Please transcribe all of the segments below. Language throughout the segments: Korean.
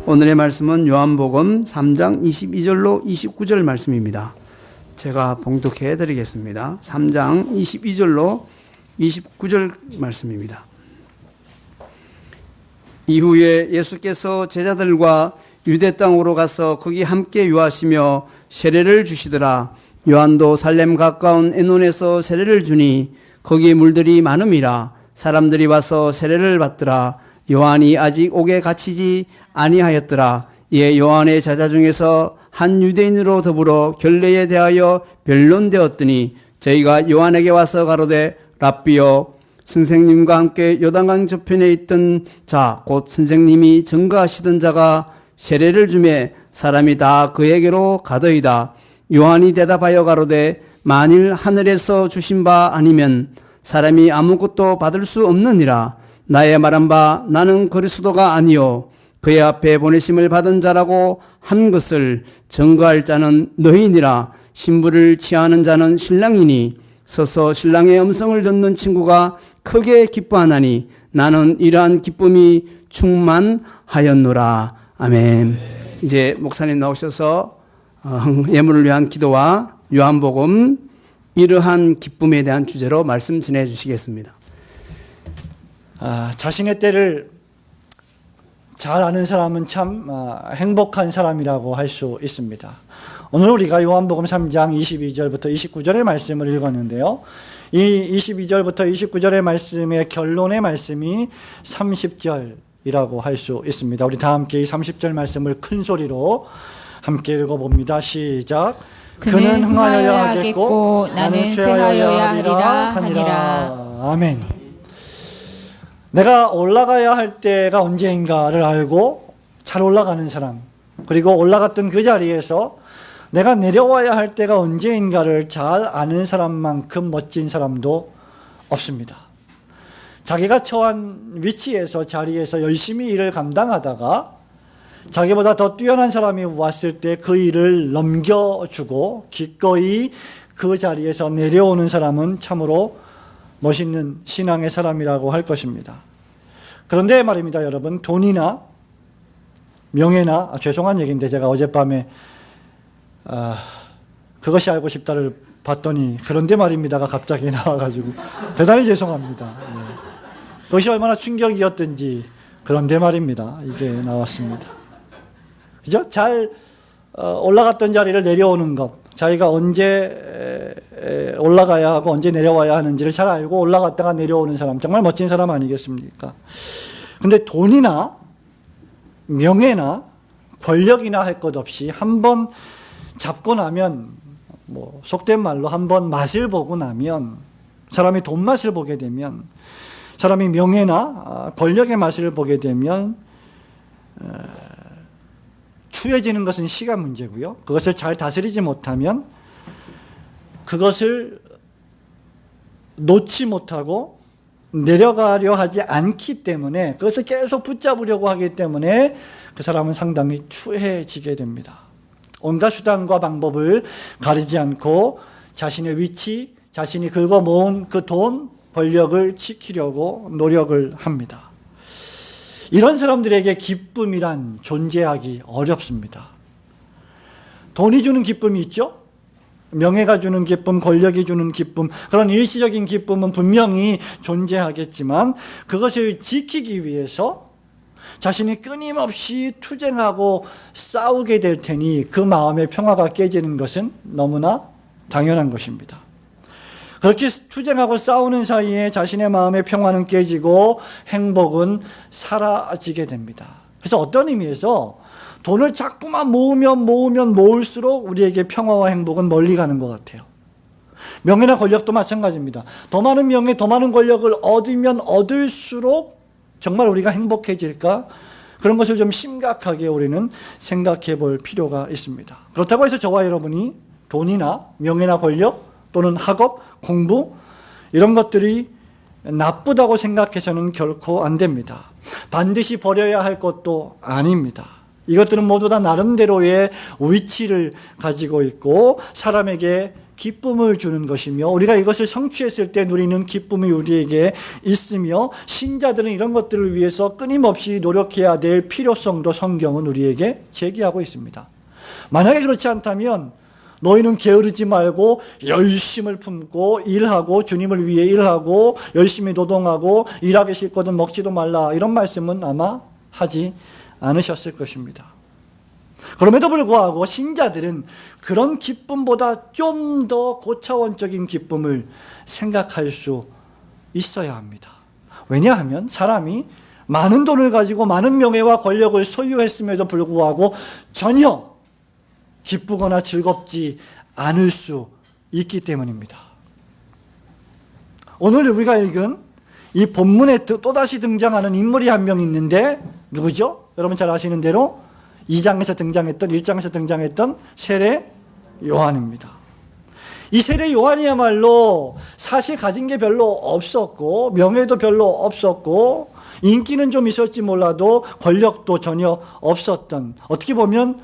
오늘의 말씀은 요한복음 3장 22절로 29절 말씀입니다. 제가 봉독해 드리겠습니다. 3장 22절로 29절 말씀입니다. 이후에 예수께서 제자들과 유대 땅으로 가서 거기 함께 유하시며 세례를 주시더라. 요한도 살렘 가까운 에논에서 세례를 주니 거기 물들이 많음이라. 사람들이 와서 세례를 받더라. 요한이 아직 옥에 갇히지 아니하였더라. 이에 요한의 제자 중에서 한 유대인으로 더불어 결례에 대하여 변론되었더니 저희가 요한에게 와서 가로되 랍비여, 선생님과 함께 요단강 저편에 있던 자 곧 선생님이 증거하시던 자가 세례를 주매 사람이 다 그에게로 가더이다. 요한이 대답하여 가로되 만일 하늘에서 주신 바 아니면 사람이 아무것도 받을 수 없느니라. 나의 말한 바 나는 그리스도가 아니요 그의 앞에 보내심을 받은 자라고 한 것을 증거할 자는 너희니라. 신부를 취하는 자는 신랑이니 서서 신랑의 음성을 듣는 친구가 크게 기뻐하나니 나는 이러한 기쁨이 충만하였노라. 아멘. 이제 목사님 나오셔서 예물을 위한 기도와 요한복음 이러한 기쁨에 대한 주제로 말씀 전해 주시겠습니다. 자신의 때를 잘 아는 사람은 참 행복한 사람이라고 할 수 있습니다. 오늘 우리가 요한복음 3장 22절부터 29절의 말씀을 읽었는데요. 이 22절부터 29절의 말씀의 결론의 말씀이 30절이라고 할 수 있습니다. 우리 다 함께 이 30절 말씀을 큰 소리로 함께 읽어봅니다. 시작. 그는 흥하여야 하겠고 나는 쇠하여야 하리라. 아멘. 내가 올라가야 할 때가 언제인가를 알고 잘 올라가는 사람, 그리고 올라갔던 그 자리에서 내가 내려와야 할 때가 언제인가를 잘 아는 사람만큼 멋진 사람도 없습니다. 자기가 처한 위치에서, 자리에서 열심히 일을 감당하다가 자기보다 더 뛰어난 사람이 왔을 때 그 일을 넘겨주고 기꺼이 그 자리에서 내려오는 사람은 참으로 멋있는 신앙의 사람이라고 할 것입니다. 그런데 말입니다, 여러분, 돈이나 명예나, 죄송한 얘기인데 제가 어젯밤에 그것이 알고 싶다를 봤더니 그런데 말입니다가 갑자기 나와가지고 대단히 죄송합니다. 그것이 얼마나 충격이었든지 그런데 말입니다, 이게 나왔습니다. 그죠? 잘 올라갔던 자리를 내려오는 것, 자기가 언제 올라가야 하고 언제 내려와야 하는지를 잘 알고 올라갔다가 내려오는 사람, 정말 멋진 사람 아니겠습니까? 근데 돈이나 명예나 권력이나 할 것 없이 한번 잡고 나면, 속된 말로 한번 맛을 보고 나면, 사람이 돈 맛을 보게 되면, 사람이 명예나 권력의 맛을 보게 되면 추해지는 것은 시간 문제고요. 그것을 잘 다스리지 못하면 그것을 놓지 못하고 내려가려 하지 않기 때문에, 그것을 계속 붙잡으려고 하기 때문에 그 사람은 상당히 추해지게 됩니다. 온갖 수단과 방법을 가리지 않고 자신의 위치, 자신이 긁어 모은 그 돈, 권력을 지키려고 노력을 합니다. 이런 사람들에게 기쁨이란 존재하기 어렵습니다. 돈이 주는 기쁨이 있죠? 명예가 주는 기쁨, 권력이 주는 기쁨, 그런 일시적인 기쁨은 분명히 존재하겠지만 그것을 지키기 위해서 자신이 끊임없이 투쟁하고 싸우게 될 테니 그 마음의 평화가 깨지는 것은 너무나 당연한 것입니다. 그렇게 투쟁하고 싸우는 사이에 자신의 마음의 평화는 깨지고 행복은 사라지게 됩니다. 그래서 어떤 의미에서 돈을 자꾸만 모으면 모을수록 우리에게 평화와 행복은 멀리 가는 것 같아요. 명예나 권력도 마찬가지입니다. 더 많은 명예, 더 많은 권력을 얻으면 얻을수록 정말 우리가 행복해질까? 그런 것을 좀 심각하게 우리는 생각해 볼 필요가 있습니다. 그렇다고 해서 저와 여러분이 돈이나 명예나 권력 또는 학업, 공부 이런 것들이 나쁘다고 생각해서는 결코 안 됩니다. 반드시 버려야 할 것도 아닙니다. 이것들은 모두 다 나름대로의 위치를 가지고 있고 사람에게 기쁨을 주는 것이며 우리가 이것을 성취했을 때 누리는 기쁨이 우리에게 있으며 신자들은 이런 것들을 위해서 끊임없이 노력해야 될 필요성도 성경은 우리에게 제기하고 있습니다. 만약에 그렇지 않다면 너희는 게으르지 말고 열심을 품고 일하고 주님을 위해 일하고 열심히 노동하고 일하기 싫거든 먹지도 말라 이런 말씀은 아마 하지 않으셨을 것입니다. 그럼에도 불구하고 신자들은 그런 기쁨보다 좀 더 고차원적인 기쁨을 생각할 수 있어야 합니다. 왜냐하면 사람이 많은 돈을 가지고 많은 명예와 권력을 소유했음에도 불구하고 전혀 기쁘거나 즐겁지 않을 수 있기 때문입니다. 오늘 우리가 읽은 이 본문에 또다시 등장하는 인물이 한 명 있는데 누구죠? 여러분 잘 아시는 대로 2장에서 등장했던 1장에서 등장했던 세례 요한입니다. 이 세례 요한이야말로 사실 가진 게 별로 없었고 명예도 별로 없었고 인기는 좀 있었지 몰라도 권력도 전혀 없었던 어떻게 보면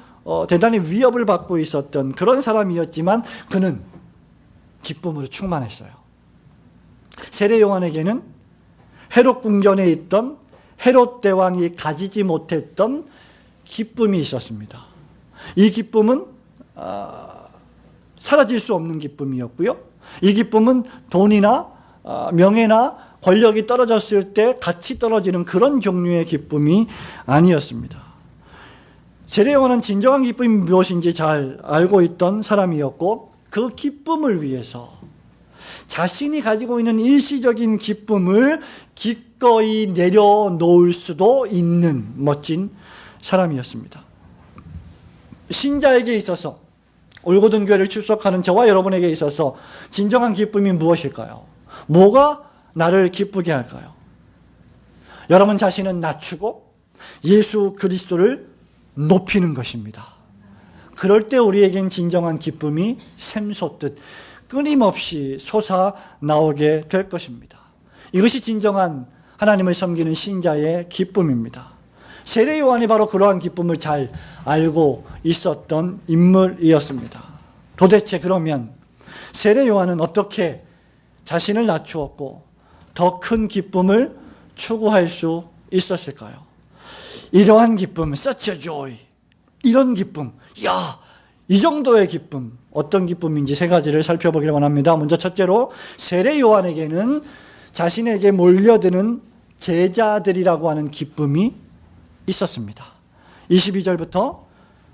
대단히 위협을 받고 있었던 그런 사람이었지만 그는 기쁨으로 충만했어요. 세례 요한에게는 헤롯 궁전에 있던 헤롯 대왕이 가지지 못했던 기쁨이 있었습니다. 이 기쁨은 사라질 수 없는 기쁨이었고요. 이 기쁨은 돈이나 명예나 권력이 떨어졌을 때 같이 떨어지는 그런 종류의 기쁨이 아니었습니다. 세례 요한은 진정한 기쁨이 무엇인지 잘 알고 있던 사람이었고 그 기쁨을 위해서 자신이 가지고 있는 일시적인 기쁨을 기꺼이 내려놓을 수도 있는 멋진 사람이었습니다. 신자에게 있어서 올고든 교회를 출석하는 저와 여러분에게 있어서 진정한 기쁨이 무엇일까요? 뭐가 나를 기쁘게 할까요? 여러분 자신은 낮추고 예수 그리스도를 높이는 것입니다. 그럴 때 우리에겐 진정한 기쁨이 샘솟듯 끊임없이 솟아나오게 될 것입니다. 이것이 진정한 하나님을 섬기는 신자의 기쁨입니다. 세례 요한이 바로 그러한 기쁨을 잘 알고 있었던 인물이었습니다. 도대체 그러면 세례 요한은 어떻게 자신을 낮추었고 더 큰 기쁨을 추구할 수 있었을까요? 이러한 기쁨, such a joy, 이런 기쁨, 이 정도의 기쁨, 어떤 기쁨인지 세 가지를 살펴보기를 원합니다. 먼저 첫째로 세례 요한에게는 자신에게 몰려드는 제자들이라고 하는 기쁨이 있었습니다. 22절부터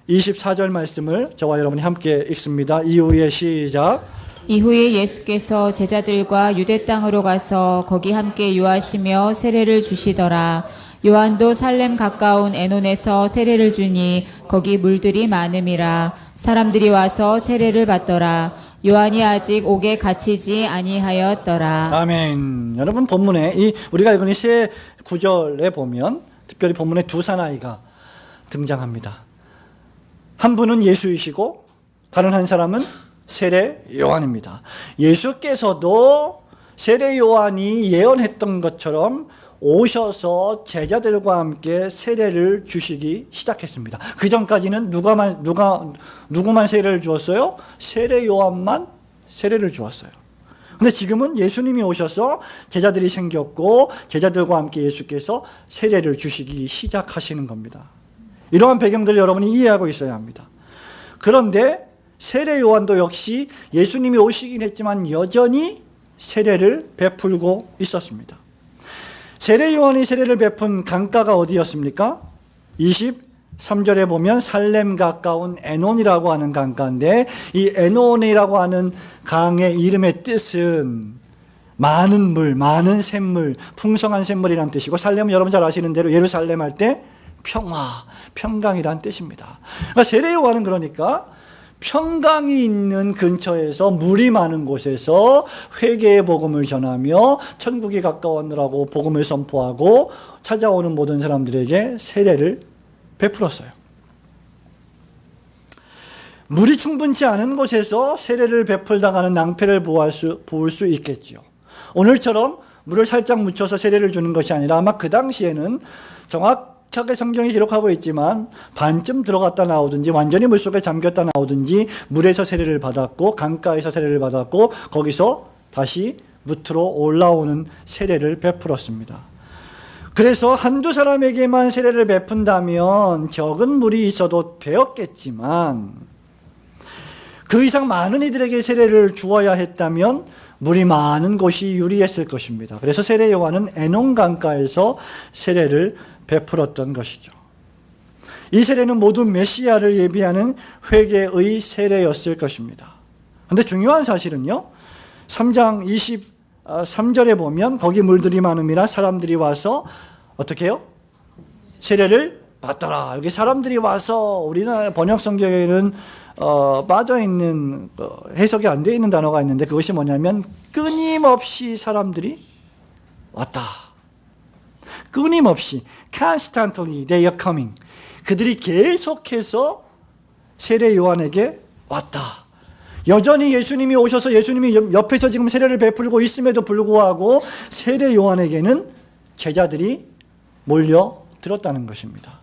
24절 말씀을 저와 여러분이 함께 읽습니다. 이후에 시작. 이후에 예수께서 제자들과 유대 땅으로 가서 거기 함께 유하시며 세례를 주시더라. 요한도 살렘 가까운 에논에서 세례를 주니 거기 물들이 많음이라. 사람들이 와서 세례를 받더라. 요한이 아직 옥에 갇히지 아니하였더라. 아멘. 여러분 본문에 우리가 읽은 이 세 구절에 보면 특별히 본문에 두 사나이가 등장합니다. 한 분은 예수이시고 다른 한 사람은 세례 요한입니다. 예수께서도 세례 요한이 예언했던 것처럼 오셔서 제자들과 함께 세례를 주시기 시작했습니다. 그 전까지는 누구만 세례를 주었어요? 세례 요한만 세례를 주었어요. 근데 지금은 예수님이 오셔서 제자들이 생겼고 제자들과 함께 예수께서 세례를 주시기 시작하시는 겁니다. 이러한 배경들을 여러분이 이해하고 있어야 합니다. 그런데 세례 요한도 역시 예수님이 오시긴 했지만 여전히 세례를 베풀고 있었습니다. 세례 요한이 세례를 베푼 강가가 어디였습니까? 23절에 보면 살렘 가까운 에논이라고 하는 강가인데 이 에논이라고 하는 강의 이름의 뜻은 많은 물, 많은 샘물, 풍성한 샘물이라는 뜻이고 살렘은 여러분 잘 아시는 대로 예루살렘 할 때 평화, 평강이라는 뜻입니다. 그러니까 세례 요한은 그러니까 평강이 있는 근처에서 물이 많은 곳에서 회개의 복음을 전하며 천국이 가까웠느라고 복음을 선포하고 찾아오는 모든 사람들에게 세례를 베풀었어요. 물이 충분치 않은 곳에서 세례를 베풀다가는 낭패를 보을 수 있겠죠. 오늘처럼 물을 살짝 묻혀서 세례를 주는 것이 아니라 아마 그 당시에는 정확하게 성경이 기록하고 있지만 반쯤 들어갔다 나오든지 완전히 물속에 잠겼다 나오든지 물에서 세례를 받았고 강가에서 세례를 받았고 거기서 다시 무트로 올라오는 세례를 베풀었습니다. 그래서 한두 사람에게만 세례를 베푼다면 적은 물이 있어도 되었겠지만 그 이상 많은 이들에게 세례를 주어야 했다면 물이 많은 곳이 유리했을 것입니다. 그래서 세례 요한은 에논 강가에서 세례를 베풀었던 것이죠. 이 세례는 모두 메시아를 예비하는 회개의 세례였을 것입니다. 그런데 중요한 사실은요, 3장 23절에 보면 거기 물들이 많음이라 사람들이 와서 어떻게 해요? 세례를 받더라. 여기 사람들이 와서 우리나라 번역 성경에는 빠져있는 해석이 안 되어 있는 단어가 있는데 그것이 뭐냐면 끊임없이 사람들이 왔다. 끊임없이 constantly they are coming. 그들이 계속해서 세례 요한에게 왔다. 여전히 예수님이 오셔서 예수님이 옆에서 지금 세례를 베풀고 있음에도 불구하고 세례 요한에게는 제자들이 몰려들었다는 것입니다.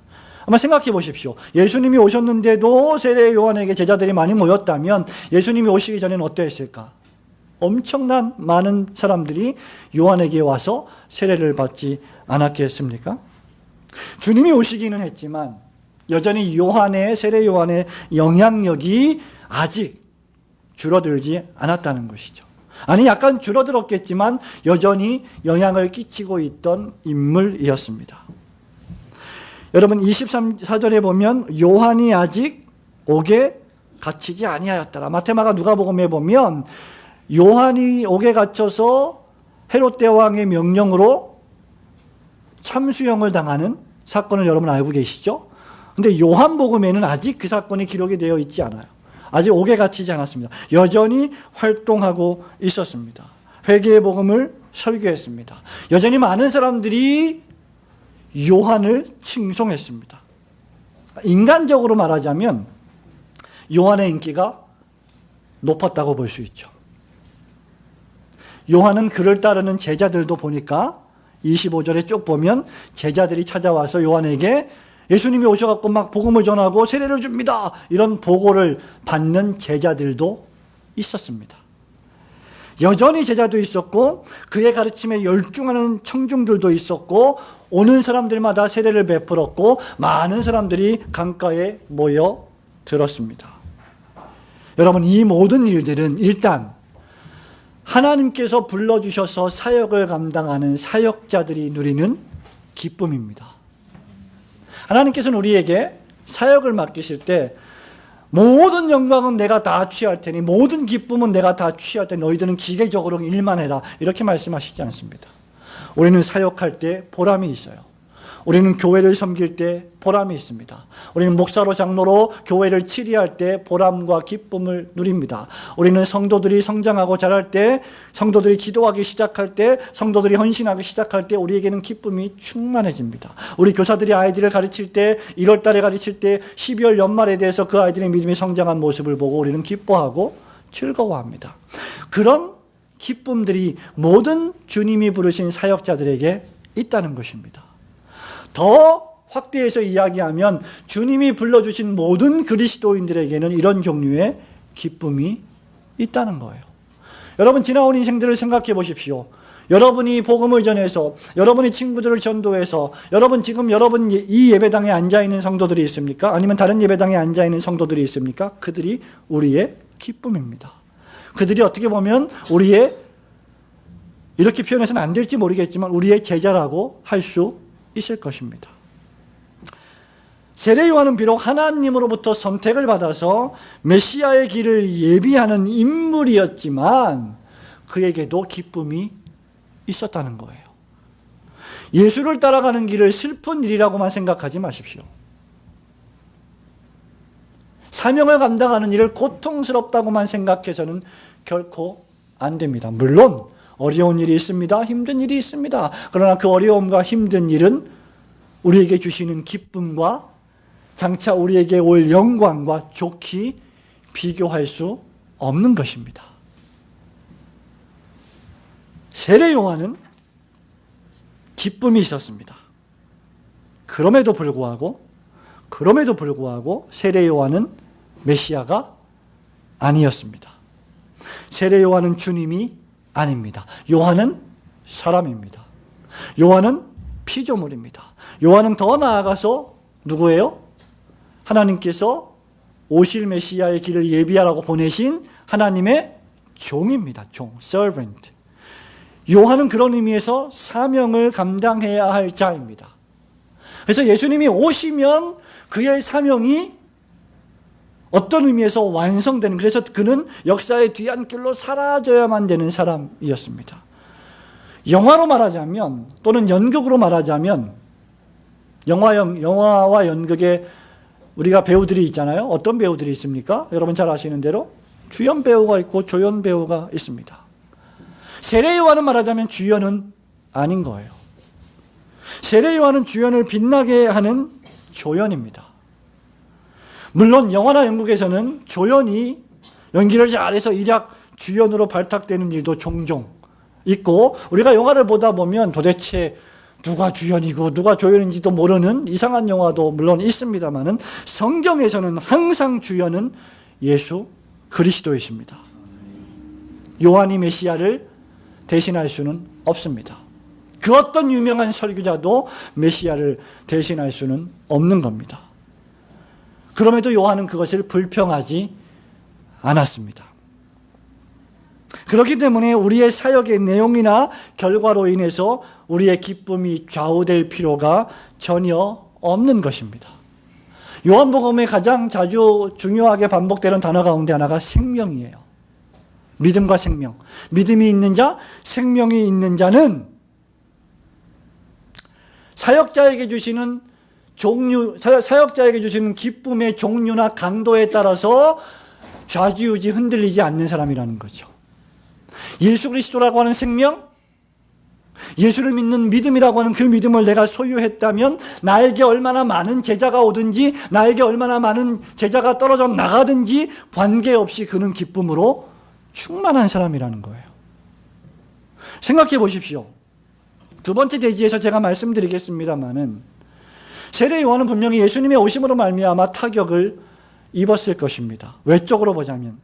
아마 생각해 보십시오. 예수님이 오셨는데도 세례 요한에게 제자들이 많이 모였다면 예수님이 오시기 전에는 어떠했을까? 엄청난 많은 사람들이 요한에게 와서 세례를 받지 않았겠습니까? 주님이 오시기는 했지만 여전히 세례 요한의 영향력이 아직 줄어들지 않았다는 것이죠. 아니 약간 줄어들었겠지만 여전히 영향을 끼치고 있던 인물이었습니다. 여러분 24절에 보면 요한이 아직 옥에 갇히지 아니하였더라. 마태마가 누가복음에 보면 요한이 옥에 갇혀서 헤롯 대왕의 명령으로 참수형을 당하는 사건을 여러분 알고 계시죠? 근데 요한복음에는 아직 그 사건이 기록이 되어 있지 않아요. 아직 옥에 갇히지 않았습니다. 여전히 활동하고 있었습니다. 회개의 복음을 설교했습니다. 여전히 많은 사람들이 요한을 칭송했습니다. 인간적으로 말하자면 요한의 인기가 높았다고 볼 수 있죠. 요한은 그를 따르는 제자들도 보니까 25절에 쭉 보면 제자들이 찾아와서 요한에게 예수님이 오셔갖고 막 복음을 전하고 세례를 줍니다. 이런 보고를 받는 제자들도 있었습니다. 여전히 제자도 있었고 그의 가르침에 열중하는 청중들도 있었고 오는 사람들마다 세례를 베풀었고 많은 사람들이 강가에 모여 들었습니다. 여러분 이 모든 일들은 일단 하나님께서 불러주셔서 사역을 감당하는 사역자들이 누리는 기쁨입니다. 하나님께서는 우리에게 사역을 맡기실 때 모든 영광은 내가 다 취할 테니 모든 기쁨은 내가 다 취할 테니 너희들은 기계적으로 일만 해라 이렇게 말씀하시지 않습니다. 우리는 사역할 때 보람이 있어요. 우리는 교회를 섬길 때 보람이 있습니다. 우리는 목사로 장로로 교회를 치리할 때 보람과 기쁨을 누립니다. 우리는 성도들이 성장하고 자랄 때, 성도들이 기도하기 시작할 때, 성도들이 헌신하기 시작할 때 우리에게는 기쁨이 충만해집니다. 우리 교사들이 아이들을 가르칠 때, 1월 달에 가르칠 때 12월 연말에 대해서 그 아이들의 믿음이 성장한 모습을 보고 우리는 기뻐하고 즐거워합니다. 그런 기쁨들이 모든 주님이 부르신 사역자들에게 있다는 것입니다. 더 확대해서 이야기하면 주님이 불러주신 모든 그리스도인들에게는 이런 종류의 기쁨이 있다는 거예요. 여러분 지나온 인생들을 생각해 보십시오. 여러분이 복음을 전해서 여러분이 친구들을 전도해서 여러분 이 예배당에 앉아있는 성도들이 있습니까? 아니면 다른 예배당에 앉아있는 성도들이 있습니까? 그들이 우리의 기쁨입니다. 그들이 어떻게 보면 우리의 이렇게 표현해서는 안 될지 모르겠지만 우리의 제자라고 할 수 있을 것입니다. 세례 요한은 비록 하나님으로부터 선택을 받아서 메시아의 길을 예비하는 인물이었지만 그에게도 기쁨이 있었다는 거예요. 예수를 따라가는 길을 슬픈 일이라고만 생각하지 마십시오. 사명을 감당하는 일을 고통스럽다고만 생각해서는 결코 안 됩니다. 물론 어려운 일이 있습니다. 힘든 일이 있습니다. 그러나 그 어려움과 힘든 일은 우리에게 주시는 기쁨과 장차 우리에게 올 영광과 좋게 비교할 수 없는 것입니다. 세례 요한은 기쁨이 있었습니다. 그럼에도 불구하고 세례 요한은 메시아가 아니었습니다. 세례 요한은 주님이 아닙니다. 요한은 사람입니다. 요한은 피조물입니다. 요한은 더 나아가서 누구예요? 하나님께서 오실 메시아의 길을 예비하라고 보내신 하나님의 종입니다. 종, servant. 요한은 그런 의미에서 사명을 감당해야 할 자입니다. 그래서 예수님이 오시면 그의 사명이 어떤 의미에서 완성되는, 그래서 그는 역사의 뒤안길로 사라져야만 되는 사람이었습니다. 영화로 말하자면, 또는 연극으로 말하자면, 영화와 연극에 우리가 배우들이 있잖아요. 어떤 배우들이 있습니까? 여러분 잘 아시는 대로 주연 배우가 있고 조연 배우가 있습니다. 세례 요한은 말하자면 주연은 아닌 거예요. 세례 요한은 주연을 빛나게 하는 조연입니다. 물론 영화나 연극에서는 조연이 연기를 잘해서 일약 주연으로 발탁되는 일도 종종 있고, 우리가 영화를 보다 보면 도대체 누가 주연이고 누가 조연인지도 모르는 이상한 영화도 물론 있습니다만은, 성경에서는 항상 주연은 예수 그리스도이십니다. 요한이 메시아를 대신할 수는 없습니다. 그 어떤 유명한 설교자도 메시아를 대신할 수는 없는 겁니다. 그럼에도 요한은 그것을 불평하지 않았습니다. 그렇기 때문에 우리의 사역의 내용이나 결과로 인해서 우리의 기쁨이 좌우될 필요가 전혀 없는 것입니다. 요한복음에 가장 자주 중요하게 반복되는 단어 가운데 하나가 생명이에요. 믿음과 생명. 믿음이 있는 자, 생명이 있는 자는 사역자에게 주시는 기쁨의 종류나 강도에 따라서 좌지우지 흔들리지 않는 사람이라는 거죠. 예수 그리스도라고 하는 생명, 예수를 믿는 믿음이라고 하는 그 믿음을 내가 소유했다면 나에게 얼마나 많은 제자가 오든지, 나에게 얼마나 많은 제자가 떨어져 나가든지 관계없이 그는 기쁨으로 충만한 사람이라는 거예요. 생각해 보십시오. 두 번째 대지에서 제가 말씀드리겠습니다마는, 세례 요한은 분명히 예수님의 오심으로 말미암아 타격을 입었을 것입니다. 외적으로 보자면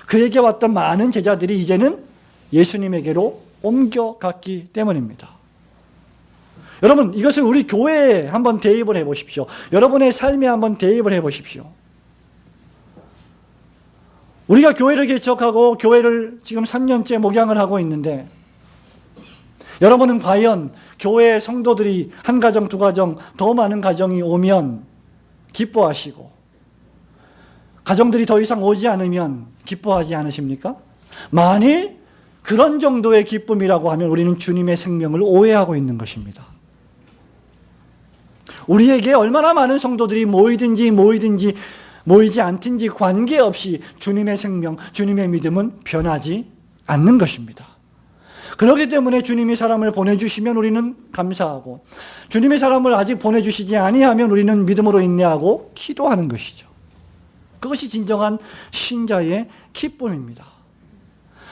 그에게 왔던 많은 제자들이 이제는 예수님에게로 옮겨갔기 때문입니다. 여러분, 이것을 우리 교회에 한번 대입을 해보십시오. 여러분의 삶에 한번 대입을 해보십시오. 우리가 교회를 개척하고 교회를 지금 3년째 목양을 하고 있는데, 여러분은 과연 교회 성도들이 한 가정, 두 가정, 더 많은 가정이 오면 기뻐하시고, 가정들이 더 이상 오지 않으면 기뻐하지 않으십니까? 만일 그런 정도의 기쁨이라고 하면 우리는 주님의 생명을 오해하고 있는 것입니다. 우리에게 얼마나 많은 성도들이 모이든지 모이지 않든지 관계없이 주님의 생명, 주님의 믿음은 변하지 않는 것입니다. 그렇기 때문에 주님이 사람을 보내주시면 우리는 감사하고, 주님의 사람을 아직 보내주시지 아니하면 우리는 믿음으로 인내하고 기도하는 것이죠. 그것이 진정한 신자의 기쁨입니다.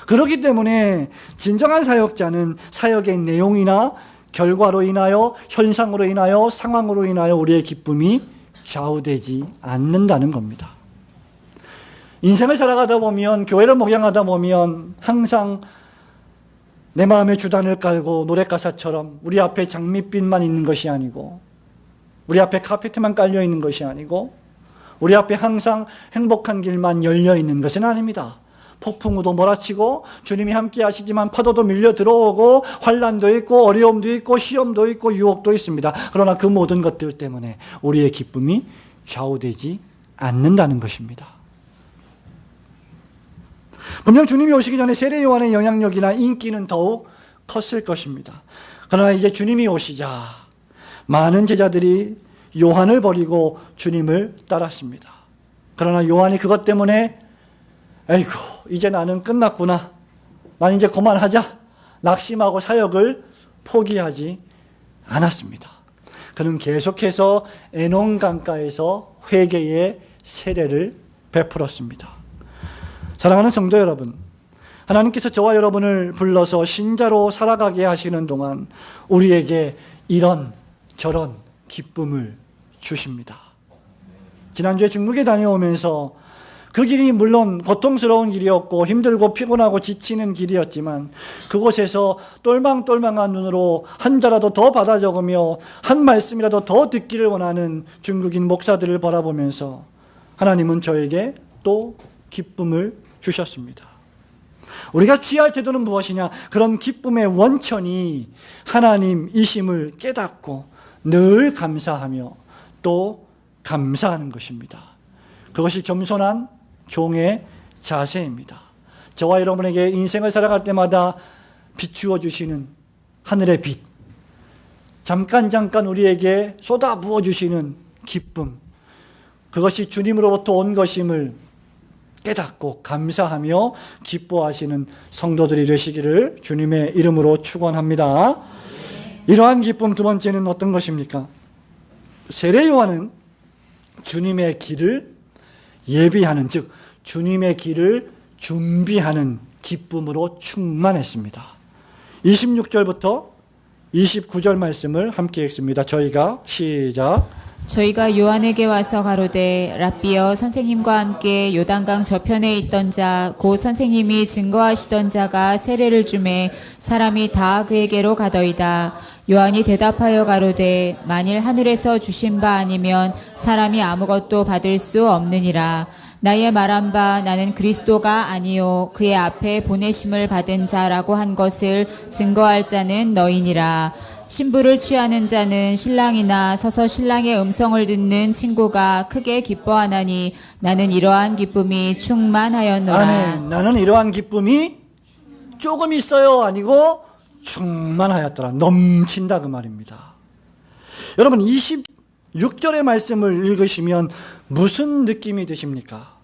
그렇기 때문에 진정한 사역자는 사역의 내용이나 결과로 인하여, 현상으로 인하여, 상황으로 인하여 우리의 기쁨이 좌우되지 않는다는 겁니다. 인생을 살아가다 보면, 교회를 목양하다 보면 항상 내 마음에 주단을 깔고 노랫가사처럼 우리 앞에 장밋빛만 있는 것이 아니고, 우리 앞에 카페트만 깔려 있는 것이 아니고, 우리 앞에 항상 행복한 길만 열려 있는 것은 아닙니다. 폭풍우도 몰아치고 주님이 함께 하시지만 파도도 밀려 들어오고 환난도 있고 어려움도 있고 시험도 있고 유혹도 있습니다. 그러나 그 모든 것들 때문에 우리의 기쁨이 좌우되지 않는다는 것입니다. 분명 주님이 오시기 전에 세례 요한의 영향력이나 인기는 더욱 컸을 것입니다. 그러나 이제 주님이 오시자 많은 제자들이 요한을 버리고 주님을 따랐습니다. 그러나 요한이 그것 때문에 에이구, 이제 나는 끝났구나, 난 이제 그만하자, 낙심하고 사역을 포기하지 않았습니다. 그는 계속해서 에논 강가에서 회개의 세례를 베풀었습니다. 사랑하는 성도 여러분, 하나님께서 저와 여러분을 불러서 신자로 살아가게 하시는 동안 우리에게 이런 저런 기쁨을 주십니다. 지난주에 중국에 다녀오면서 그 길이 물론 고통스러운 길이었고 힘들고 피곤하고 지치는 길이었지만 그곳에서 똘망똘망한 눈으로 한 자라도 더 받아 적으며 한 말씀이라도 더 듣기를 원하는 중국인 목사들을 바라보면서 하나님은 저에게 또 기쁨을 주셨습니다. 우리가 취할 태도는 무엇이냐? 그런 기쁨의 원천이 하나님이심을 깨닫고 늘 감사하며 또 감사하는 것입니다. 그것이 겸손한 종의 자세입니다. 저와 여러분에게 인생을 살아갈 때마다 비추어 주시는 하늘의 빛, 잠깐 우리에게 쏟아 부어 주시는 기쁨, 그것이 주님으로부터 온 것임을 깨닫고 감사하며 기뻐하시는 성도들이 되시기를 주님의 이름으로 축원합니다. 이러한 기쁨 두 번째는 어떤 것입니까? 세례 요한은 주님의 길을 예비하는, 즉 주님의 길을 준비하는 기쁨으로 충만했습니다. 26절부터 29절 말씀을 함께 읽습니다. 저희가 시작. 저희가 요한에게 와서 가로되 랍비여, 선생님과 함께 요단강 저편에 있던 자 곧 선생님이 증거하시던 자가 세례를 주매 사람이 다 그에게로 가더이다. 요한이 대답하여 가로되 만일 하늘에서 주신 바 아니면 사람이 아무것도 받을 수 없느니라. 나의 말한 바 나는 그리스도가 아니요 그의 앞에 보내심을 받은 자라고 한 것을 증거할 자는 너희니라. 신부를 취하는 자는 신랑이나 서서 신랑의 음성을 듣는 친구가 크게 기뻐하나니 나는 이러한 기쁨이 충만하였노라. 아멘. 나는 이러한 기쁨이 조금 있어요 아니고 충만하였더라. 넘친다 그 말입니다. 여러분 26절의 말씀을 읽으시면 무슨 느낌이 드십니까?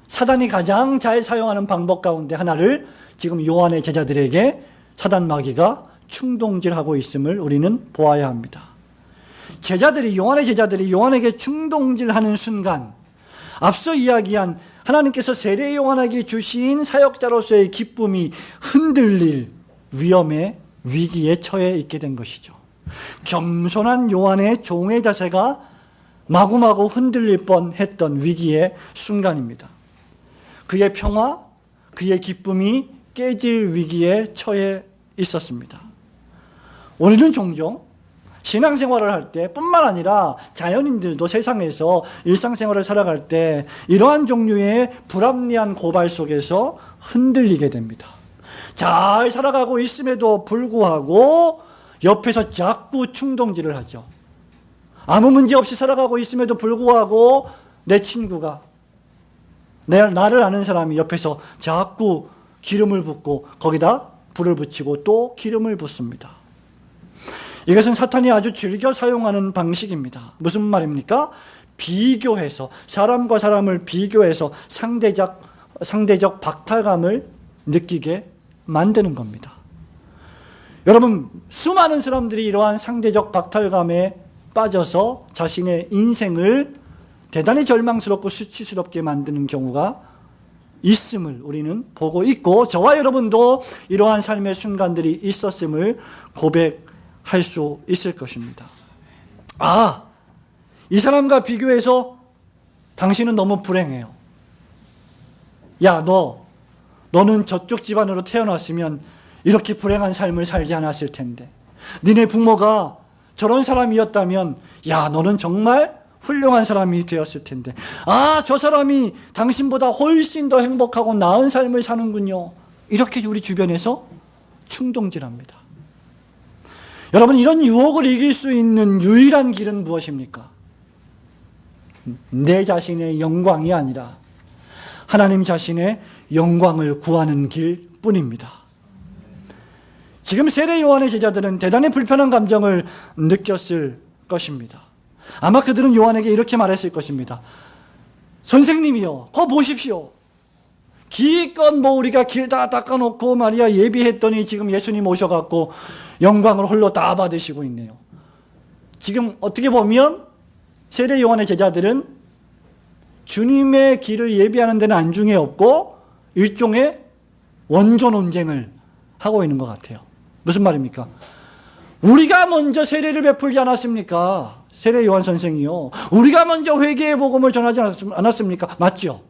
사단이 가장 잘 사용하는 방법 가운데 하나를 지금 요한의 제자들에게 사단 마귀가 충동질하고 있음을 우리는 보아야 합니다. 요한의 제자들이 요한에게 충동질하는 순간 앞서 이야기한 하나님께서 세례 요한에게 주신 사역자로서의 기쁨이 흔들릴 위기에 처해 있게 된 것이죠. 겸손한 요한의 종의 자세가 마구마구 흔들릴 뻔했던 위기의 순간입니다. 그의 평화, 그의 기쁨이 깨질 위기에 처해 있었습니다. 우리는 종종 신앙생활을 할 때 뿐만 아니라 자연인들도 세상에서 일상생활을 살아갈 때 이러한 종류의 불합리한 고발 속에서 흔들리게 됩니다. 잘 살아가고 있음에도 불구하고 옆에서 자꾸 충동질을 하죠. 아무 문제 없이 살아가고 있음에도 불구하고 내 친구가, 나를 아는 사람이 옆에서 자꾸 기름을 붓고 거기다 불을 붙이고 또 기름을 붓습니다. 이것은 사탄이 아주 즐겨 사용하는 방식입니다. 무슨 말입니까? 비교해서, 사람과 사람을 비교해서 상대적 박탈감을 느끼게 만드는 겁니다. 여러분, 수많은 사람들이 이러한 상대적 박탈감에 빠져서 자신의 인생을 대단히 절망스럽고 수치스럽게 만드는 경우가 있음을 우리는 보고 있고, 저와 여러분도 이러한 삶의 순간들이 있었음을 고백할 수 있을 것입니다. 아, 이 사람과 비교해서 당신은 너무 불행해요. 야, 너는 저쪽 집안으로 태어났으면 이렇게 불행한 삶을 살지 않았을 텐데, 니네 부모가 저런 사람이었다면 야, 너는 정말 훌륭한 사람이 되었을 텐데, 아, 저 사람이 당신보다 훨씬 더 행복하고 나은 삶을 사는군요. 이렇게 우리 주변에서 충동질합니다. 여러분, 이런 유혹을 이길 수 있는 유일한 길은 무엇입니까? 내 자신의 영광이 아니라 하나님 자신의 영광을 구하는 길뿐입니다. 지금 세례 요한의 제자들은 대단히 불편한 감정을 느꼈을 것입니다. 아마 그들은 요한에게 이렇게 말했을 것입니다. 선생님이요, 거 보십시오. 기껏 우리가 길 다 닦아놓고 말이야 예비했더니 지금 예수님 오셔갖고 영광을 홀로 다 받으시고 있네요. 지금 어떻게 보면 세례 요한의 제자들은 주님의 길을 예비하는 데는 안중에 없고 일종의 원조 논쟁을 하고 있는 것 같아요. 무슨 말입니까? 우리가 먼저 세례를 베풀지 않았습니까? 세례 요한 선생이요. 우리가 먼저 회개의 복음을 전하지 않았습니까? 맞죠?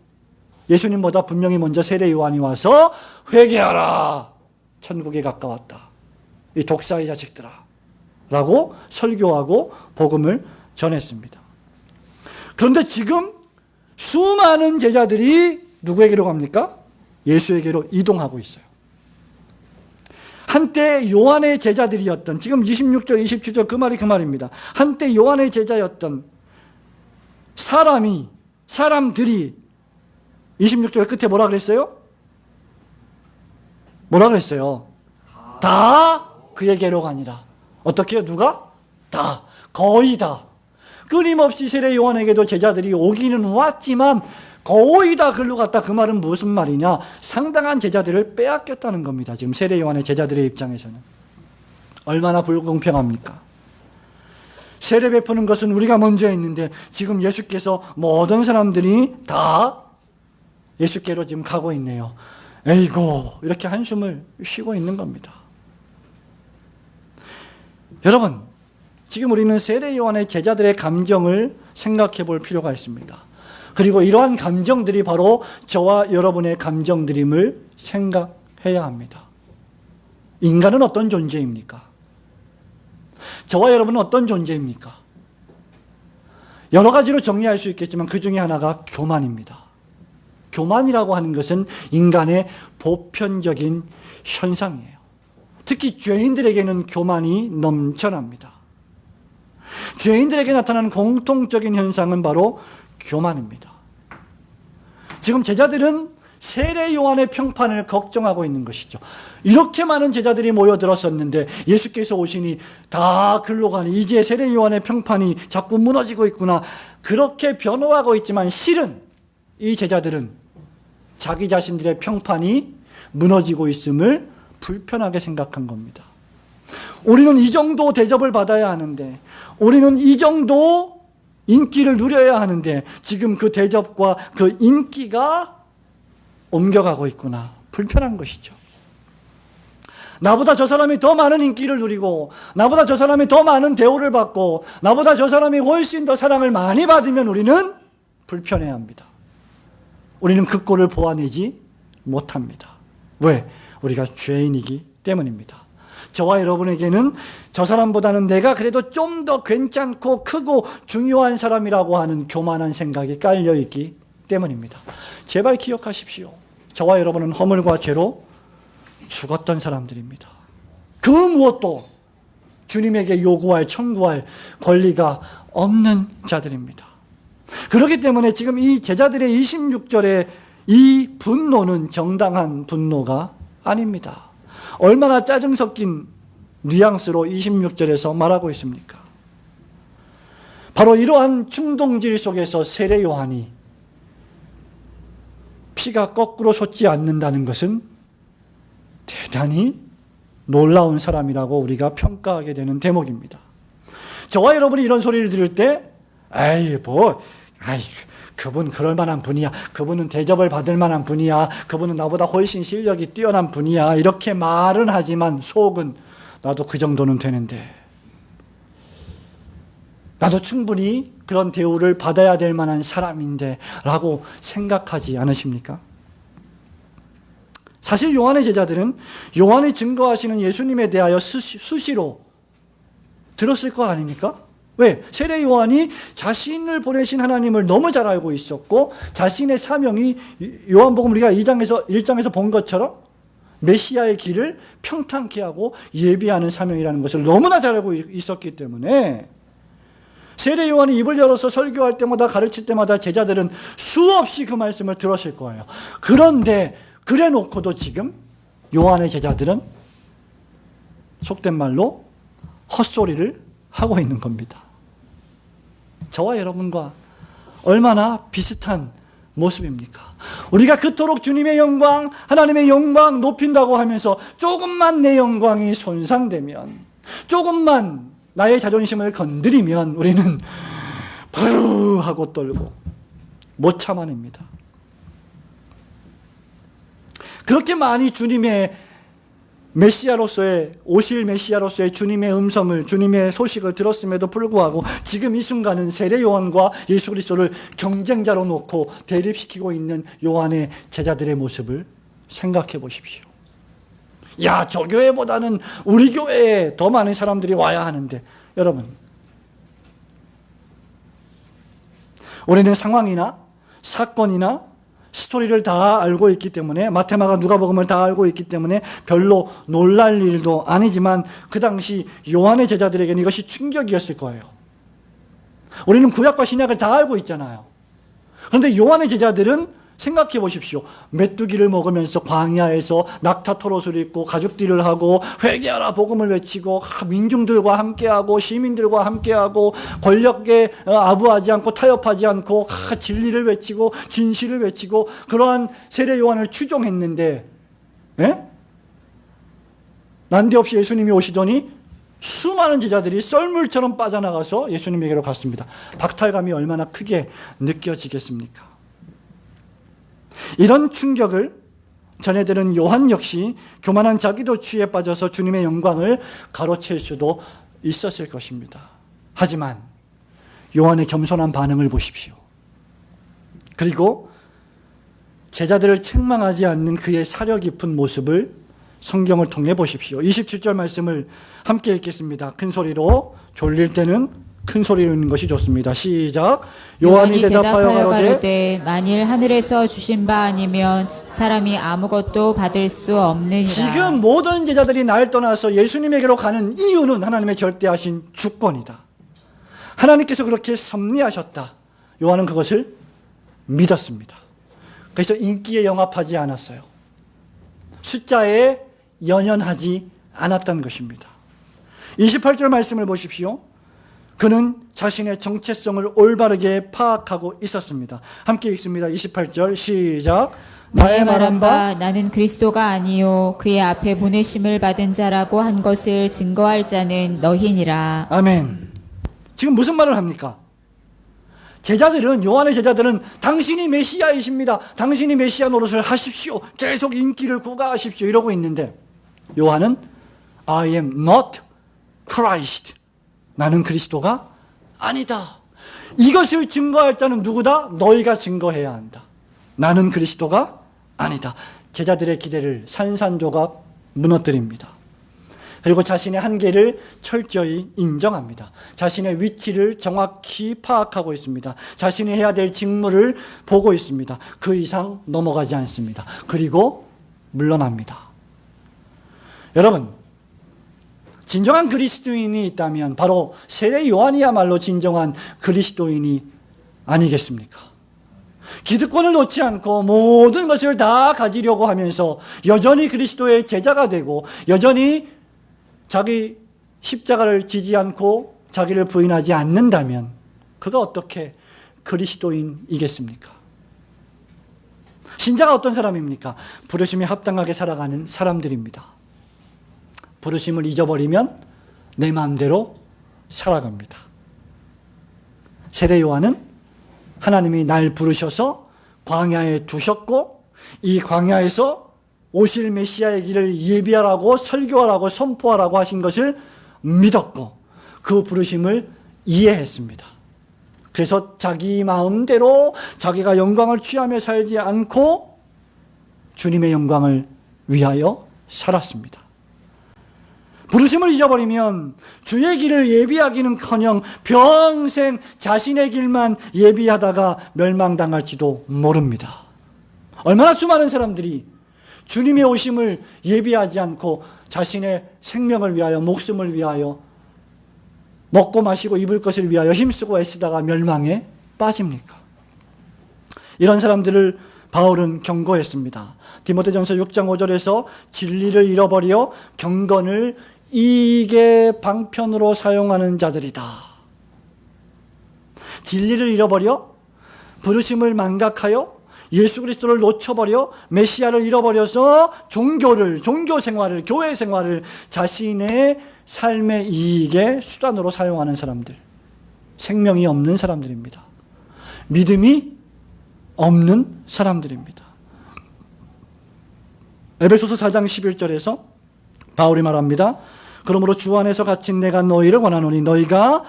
예수님보다 분명히 먼저 세례 요한이 와서 회개하라. 천국에 가까웠다. 이 독사의 자식들아. 라고 설교하고 복음을 전했습니다. 그런데 지금 수많은 제자들이 누구에게로 갑니까? 예수에게로 이동하고 있어요. 한때 요한의 제자들이었던, 지금 26절, 27절 그 말이 그 말입니다. 한때 요한의 제자였던 사람들이 26절 끝에 뭐라 그랬어요? 뭐라 그랬어요? 다 그에게로 가니라. 어떻게 해요? 누가? 다. 거의 다. 끊임없이 세례 요한에게도 제자들이 오기는 왔지만 거의 다 글로 갔다. 그 말은 무슨 말이냐? 상당한 제자들을 빼앗겼다는 겁니다. 지금 세례 요한의 제자들의 입장에서는. 얼마나 불공평합니까? 세례 베푸는 것은 우리가 먼저 했는데 지금 예수께서 모든 사람들이 다 예수께로 지금 가고 있네요. 에이고, 이렇게 한숨을 쉬고 있는 겁니다. 여러분, 지금 우리는 세례 요한의 제자들의 감정을 생각해 볼 필요가 있습니다. 그리고 이러한 감정들이 바로 저와 여러분의 감정들임을 생각해야 합니다. 인간은 어떤 존재입니까? 저와 여러분은 어떤 존재입니까? 여러 가지로 정리할 수 있겠지만 그 중에 하나가 교만입니다. 교만이라고 하는 것은 인간의 보편적인 현상이에요. 특히 죄인들에게는 교만이 넘쳐납니다. 죄인들에게 나타나는 공통적인 현상은 바로 교만입니다. 지금 제자들은 세례 요한의 평판을 걱정하고 있는 것이죠. 이렇게 많은 제자들이 모여들었었는데 예수께서 오시니 다 글로 가니 이제 세례 요한의 평판이 자꾸 무너지고 있구나. 그렇게 변호하고 있지만 실은 이 제자들은 자기 자신들의 평판이 무너지고 있음을 불편하게 생각한 겁니다. 우리는 이 정도 대접을 받아야 하는데, 우리는 이 정도 인기를 누려야 하는데 지금 그 대접과 그 인기가 옮겨가고 있구나. 불편한 것이죠. 나보다 저 사람이 더 많은 인기를 누리고, 나보다 저 사람이 더 많은 대우를 받고, 나보다 저 사람이 훨씬 더 사랑을 많이 받으면 우리는 불편해합니다. 우리는 그 꼴을 보아내지 못합니다. 왜? 우리가 죄인이기 때문입니다. 저와 여러분에게는 저 사람보다는 내가 그래도 좀 더 괜찮고 크고 중요한 사람이라고 하는 교만한 생각이 깔려있기 때문입니다. 제발 기억하십시오. 저와 여러분은 허물과 죄로 죽었던 사람들입니다. 그 무엇도 주님에게 요구할, 청구할 권리가 없는 자들입니다. 그렇기 때문에 지금 이 제자들의 26절의 이 분노는 정당한 분노가 아닙니다. 얼마나 짜증 섞인 뉘앙스로 26절에서 말하고 있습니까? 바로 이러한 충동질 속에서 세례 요한이 피가 거꾸로 솟지 않는다는 것은 대단히 놀라운 사람이라고 우리가 평가하게 되는 대목입니다. 저와 여러분이 이런 소리를 들을 때 그분 그럴 만한 분이야. 그분은 대접을 받을 만한 분이야. 그분은 나보다 훨씬 실력이 뛰어난 분이야. 이렇게 말은 하지만 속은 나도 그 정도는 되는데, 나도 충분히 그런 대우를 받아야 될 만한 사람인데 라고 생각하지 않으십니까? 사실 요한의 제자들은 요한이 증거하시는 예수님에 대하여 수시로 들었을 거 아닙니까? 왜? 세례 요한이 자신을 보내신 하나님을 너무 잘 알고 있었고, 자신의 사명이 요한복음 우리가 1장에서 본 것처럼 메시아의 길을 평탄케 하고 예비하는 사명이라는 것을 너무나 잘 알고 있었기 때문에 세례 요한이 입을 열어서 설교할 때마다, 가르칠 때마다 제자들은 수없이 그 말씀을 들었을 거예요. 그런데 그래 놓고도 지금 요한의 제자들은 속된 말로 헛소리를 하고 있는 겁니다. 저와 여러분과 얼마나 비슷한 모습입니까? 우리가 그토록 주님의 영광, 하나님의 영광 높인다고 하면서 조금만 내 영광이 손상되면, 조금만 나의 자존심을 건드리면 우리는 바로 하고 떨고 못 참아냅니다. 그렇게 많이 주님의 메시아로서의, 오실 메시아로서의 주님의 음성을, 주님의 소식을 들었음에도 불구하고 지금 이 순간은 세례 요한과 예수 그리스도를 경쟁자로 놓고 대립시키고 있는 요한의 제자들의 모습을 생각해 보십시오. 야, 저 교회보다는 우리 교회에 더 많은 사람들이 와야 하는데, 여러분, 우리는 상황이나 사건이나 스토리를 다 알고 있기 때문에, 마태마가 누가복음을 다 알고 있기 때문에 별로 놀랄 일도 아니지만 그 당시 요한의 제자들에게는 이것이 충격이었을 거예요. 우리는 구약과 신약을 다 알고 있잖아요. 그런데 요한의 제자들은 생각해 보십시오. 메뚜기를 먹으면서 광야에서 낙타 털옷을 입고 가죽띠를 하고 회개하라 복음을 외치고 민중들과 함께하고 시민들과 함께하고 권력에 아부하지 않고 타협하지 않고 진리를 외치고 진실을 외치고 그러한 세례 요한을 추종했는데, 예? 난데없이 예수님이 오시더니 수많은 제자들이 썰물처럼 빠져나가서 예수님에게로 갔습니다. 박탈감이 얼마나 크게 느껴지겠습니까? 이런 충격을 전해들은 요한 역시 교만한 자기도 취에 빠져서 주님의 영광을 가로챌 수도 있었을 것입니다. 하지만 요한의 겸손한 반응을 보십시오. 그리고 제자들을 책망하지 않는 그의 사려 깊은 모습을 성경을 통해 보십시오. 27절 말씀을 함께 읽겠습니다. 큰 소리로, 졸릴 때는 큰 소리로 읽는 것이 좋습니다. 시작. 요한이 대답하여 가로되 만일 하늘에서 주신 바 아니면 사람이 아무것도 받을 수 없느니라. 지금 모든 제자들이 날 떠나서 예수님에게로 가는 이유는 하나님의 절대하신 주권이다. 하나님께서 그렇게 섭리하셨다. 요한은 그것을 믿었습니다. 그래서 인기에 영합하지 않았어요. 숫자에 연연하지 않았던 것입니다. 28절 말씀을 보십시오. 그는 자신의 정체성을 올바르게 파악하고 있었습니다. 함께 읽습니다. 28절 시작. 나의 말한 바 나는 그리스도가 아니요 그의 앞에 보내심을 받은 자라고 한 것을 증거할 자는 너희니라. 아멘. 지금 무슨 말을 합니까? 제자들은, 요한의 제자들은 당신이 메시아이십니다. 당신이 메시아 노릇을 하십시오. 계속 인기를 구가하십시오. 이러고 있는데 요한은 I am not Christ. 나는 그리스도가 아니다. 이것을 증거할 자는 누구다? 너희가 증거해야 한다. 나는 그리스도가 아니다. 제자들의 기대를 산산조각 무너뜨립니다. 그리고 자신의 한계를 철저히 인정합니다. 자신의 위치를 정확히 파악하고 있습니다. 자신이 해야 될 직무를 보고 있습니다. 그 이상 넘어가지 않습니다. 그리고 물러납니다. 여러분, 진정한 그리스도인이 있다면 바로 세례 요한이야말로 진정한 그리스도인이 아니겠습니까? 기득권을 놓지 않고 모든 것을 다 가지려고 하면서 여전히 그리스도의 제자가 되고 여전히 자기 십자가를 지지 않고 자기를 부인하지 않는다면 그가 어떻게 그리스도인이겠습니까? 신자가 어떤 사람입니까? 부르심에 합당하게 살아가는 사람들입니다. 부르심을 잊어버리면 내 마음대로 살아갑니다. 세례 요한은 하나님이 날 부르셔서 광야에 두셨고 이 광야에서 오실 메시아의 길을 예비하라고 설교하라고 선포하라고 하신 것을 믿었고 그 부르심을 이해했습니다. 그래서 자기 마음대로 자기가 영광을 취하며 살지 않고 주님의 영광을 위하여 살았습니다. 부르심을 잊어버리면 주의 길을 예비하기는커녕 평생 자신의 길만 예비하다가 멸망당할지도 모릅니다. 얼마나 수많은 사람들이 주님의 오심을 예비하지 않고 자신의 생명을 위하여, 목숨을 위하여, 먹고 마시고 입을 것을 위하여 힘쓰고 애쓰다가 멸망에 빠집니까? 이런 사람들을 바울은 경고했습니다. 디모데전서 6장 5절에서 진리를 잃어버려 경건을 이익의 방편으로 사용하는 자들이다. 진리를 잃어버려 부르심을 망각하여 예수 그리스도를 놓쳐버려 메시아를 잃어버려서 종교 생활을, 교회 생활을 자신의 삶의 이익의 수단으로 사용하는 사람들, 생명이 없는 사람들입니다. 믿음이 없는 사람들입니다. 에베소서 4장 11절에서 바울이 말합니다. 그러므로 주 안에서 갇힌 내가 너희를 권하노니 너희가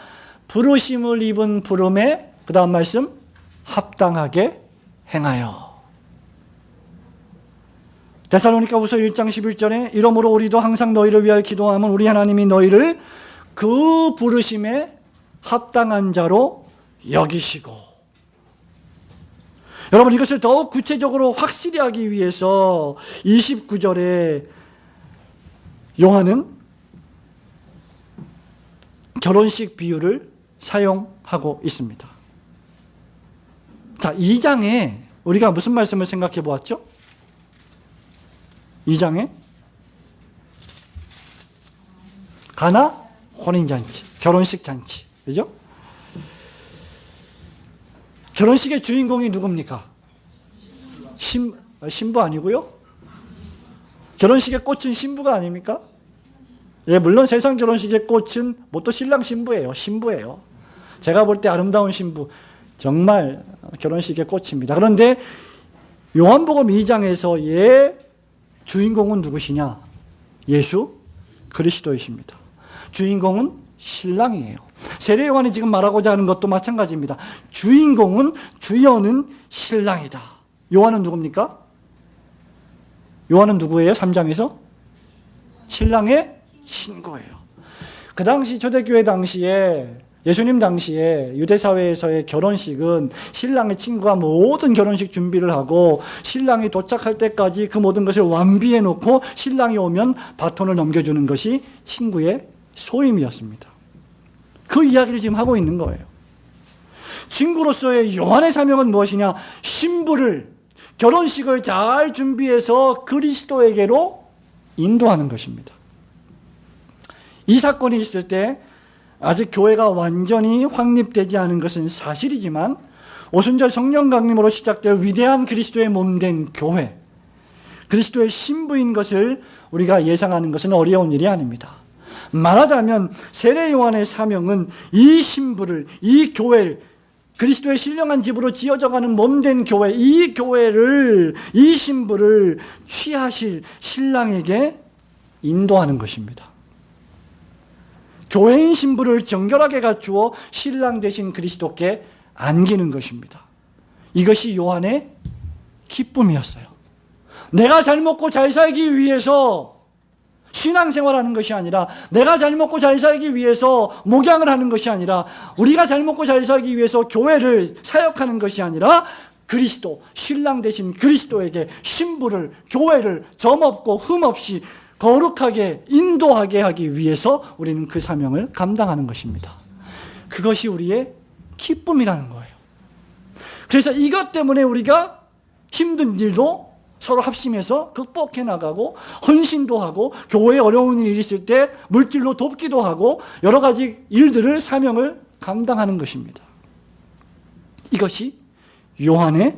부르심을 입은 부름에 그 다음 말씀 합당하게 행하여. 데살로니가후서 1장 11절에 이러므로 우리도 항상 너희를 위하여 기도하면 우리 하나님이 너희를 그 부르심에 합당한 자로 여기시고. 여러분, 이것을 더욱 구체적으로 확실히 하기 위해서 29절에 요한은 결혼식 비유를 사용하고 있습니다. 자, 2장에 우리가 무슨 말씀을 생각해 보았죠? 2장에 가나 혼인잔치, 결혼식 잔치, 그죠? 결혼식의 주인공이 누굽니까? 신부 아니고요? 결혼식의 꽃은 신부가 아닙니까? 예, 물론 세상 결혼식의 꽃은 뭐 또 신랑 신부예요. 신부예요. 제가 볼 때 아름다운 신부, 정말 결혼식의 꽃입니다. 그런데 요한복음 2장에서의 주인공은 누구시냐? 예수 그리스도이십니다. 주인공은 신랑이에요. 세례 요한이 지금 말하고자 하는 것도 마찬가지입니다. 주인공은, 주연은 신랑이다. 요한은 누굽니까? 요한은 누구예요? 3장에서? 신랑의 친구예요. 그 당시 초대교회 당시에, 예수님 당시에 유대사회에서의 결혼식은 신랑의 친구가 모든 결혼식 준비를 하고 신랑이 도착할 때까지 그 모든 것을 완비해 놓고 신랑이 오면 바톤을 넘겨주는 것이 친구의 소임이었습니다. 그 이야기를 지금 하고 있는 거예요. 친구로서의 요한의 사명은 무엇이냐? 신부를, 결혼식을 잘 준비해서 그리스도에게로 인도하는 것입니다. 이 사건이 있을 때 아직 교회가 완전히 확립되지 않은 것은 사실이지만 오순절 성령 강림으로 시작될 위대한 그리스도의 몸된 교회, 그리스도의 신부인 것을 우리가 예상하는 것은 어려운 일이 아닙니다. 말하자면 세례 요한의 사명은 이 신부를, 이 교회를, 그리스도의 신령한 집으로 지어져가는 몸된 교회, 이 교회를, 이 신부를 취하실 신랑에게 인도하는 것입니다. 교회인 신부를 정결하게 갖추어 신랑 되신 그리스도께 안기는 것입니다. 이것이 요한의 기쁨이었어요. 내가 잘 먹고 잘 살기 위해서 신앙생활하는 것이 아니라, 내가 잘 먹고 잘 살기 위해서 목양을 하는 것이 아니라, 우리가 잘 먹고 잘 살기 위해서 교회를 사역하는 것이 아니라 그리스도, 신랑 되신 그리스도에게 신부를, 교회를 점없고 흠없이 거룩하게 인도하게 하기 위해서 우리는 그 사명을 감당하는 것입니다. 그것이 우리의 기쁨이라는 거예요. 그래서 이것 때문에 우리가 힘든 일도 서로 합심해서 극복해 나가고, 헌신도 하고, 교회에 어려운 일이 있을 때 물질로 돕기도 하고, 여러 가지 일들을, 사명을 감당하는 것입니다. 이것이 요한의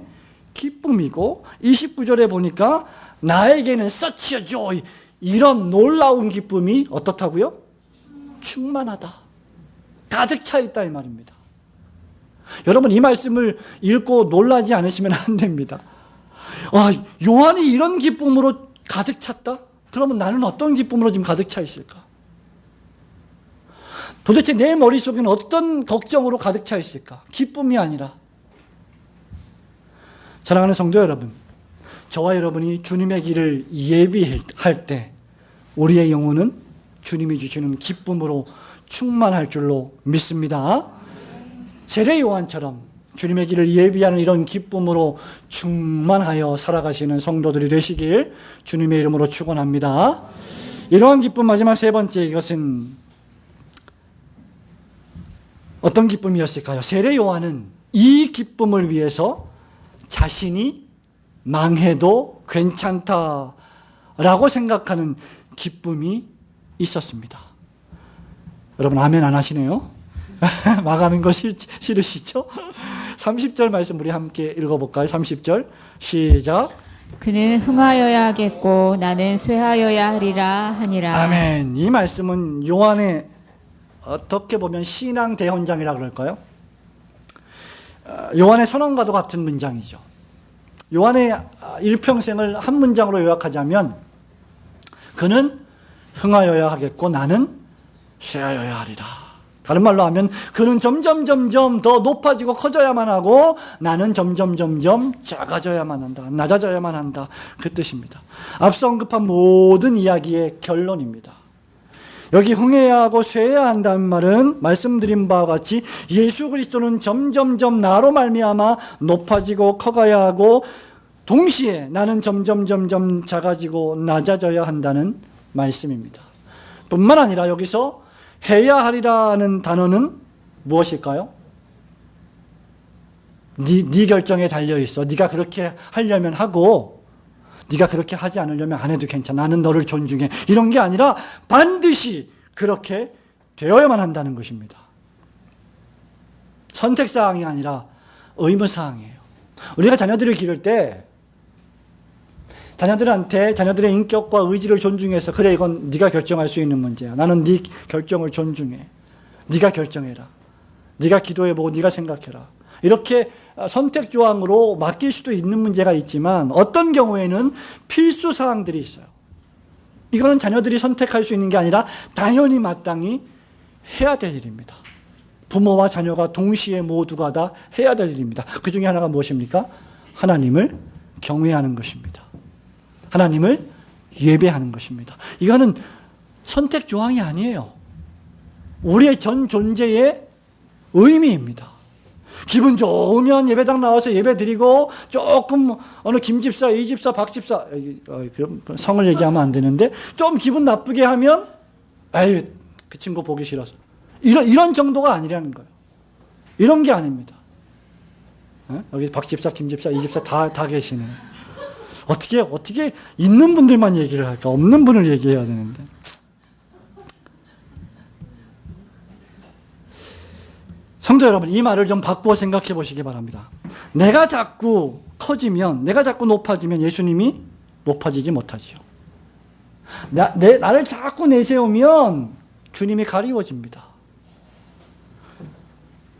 기쁨이고, 29절에 보니까 나에게는 such a joy, 이런 놀라운 기쁨이 어떻다고요? 충만하다. 가득 차 있다 이 말입니다. 여러분, 이 말씀을 읽고 놀라지 않으시면 안 됩니다. 요한이 이런 기쁨으로 가득 찼다? 그러면 나는 어떤 기쁨으로 지금 가득 차 있을까? 도대체 내 머릿속에는 어떤 걱정으로 가득 차 있을까? 기쁨이 아니라. 사랑하는 성도 여러분, 저와 여러분이 주님의 길을 예비할 때 우리의 영혼은 주님이 주시는 기쁨으로 충만할 줄로 믿습니다. 세례 요한처럼 주님의 길을 예비하는 이런 기쁨으로 충만하여 살아가시는 성도들이 되시길 주님의 이름으로 축원합니다. 이러한 기쁨, 마지막 세 번째, 이것은 어떤 기쁨이었을까요? 세례 요한은 이 기쁨을 위해서 자신이 망해도 괜찮다라고 생각하는 기쁨이 있었습니다. 여러분, 아멘 안 하시네요? 망하는 거 싫으시죠? 30절 말씀 우리 함께 읽어볼까요? 30절 시작. 그는 흥하여야 하겠고 나는 쇠하여야 하리라 하니라. 아멘. 이 말씀은 요한의 어떻게 보면 신앙 대헌장이라 그럴까요? 요한의 선언과도 같은 문장이죠. 요한의 일평생을 한 문장으로 요약하자면 그는 흥하여야 하겠고 나는 쇠하여야 하리라. 다른 말로 하면 그는 점점 더 높아지고 커져야만 하고 나는 점점 작아져야만 한다. 낮아져야만 한다. 그 뜻입니다. 앞서 언급한 모든 이야기의 결론입니다. 여기 흥해야 하고 쇠해야 한다는 말은 말씀드린 바와 같이 예수 그리스도는 점점 나로 말미암아 높아지고 커가야 하고 동시에 나는 점점 작아지고 낮아져야 한다는 말씀입니다. 뿐만 아니라 여기서 해야 하리라는 단어는 무엇일까요? 네 결정에 달려있어. 네가 그렇게 하려면 하고 네가 그렇게 하지 않으려면 안 해도 괜찮아. 나는 너를 존중해. 이런 게 아니라 반드시 그렇게 되어야만 한다는 것입니다. 선택사항이 아니라 의무사항이에요. 우리가 자녀들을 기를 때 자녀들한테 자녀들의 인격과 의지를 존중해서 그래 이건 네가 결정할 수 있는 문제야. 나는 네 결정을 존중해. 네가 결정해라. 네가 기도해보고 네가 생각해라. 이렇게 선택조항으로 맡길 수도 있는 문제가 있지만 어떤 경우에는 필수사항들이 있어요. 이거는 자녀들이 선택할 수 있는 게 아니라 당연히 마땅히 해야 될 일입니다. 부모와 자녀가 동시에 모두가 다 해야 될 일입니다. 그 중에 하나가 무엇입니까? 하나님을 경외하는 것입니다. 하나님을 예배하는 것입니다. 이거는 선택조항이 아니에요. 우리의 전 존재의 의미입니다. 기분 좋으면 예배당 나와서 예배 드리고 조금 어느 김집사, 이집사, 박집사 그럼 성을 얘기하면 안 되는데 좀 기분 나쁘게 하면 아유 그 친구 보기 싫어서 이런 정도가 아니라는 거예요. 이런 게 아닙니다. 여기 박집사, 김집사, 이집사 다 계시네. 어떻게 있는 분들만 얘기를 할까? 없는 분을 얘기해야 되는데. 성도 여러분, 이 말을 좀 바꾸어 생각해 보시기 바랍니다. 내가 자꾸 커지면, 내가 자꾸 높아지면 예수님이 높아지지 못하지요. 나를 자꾸 내세우면 주님이 가리워집니다.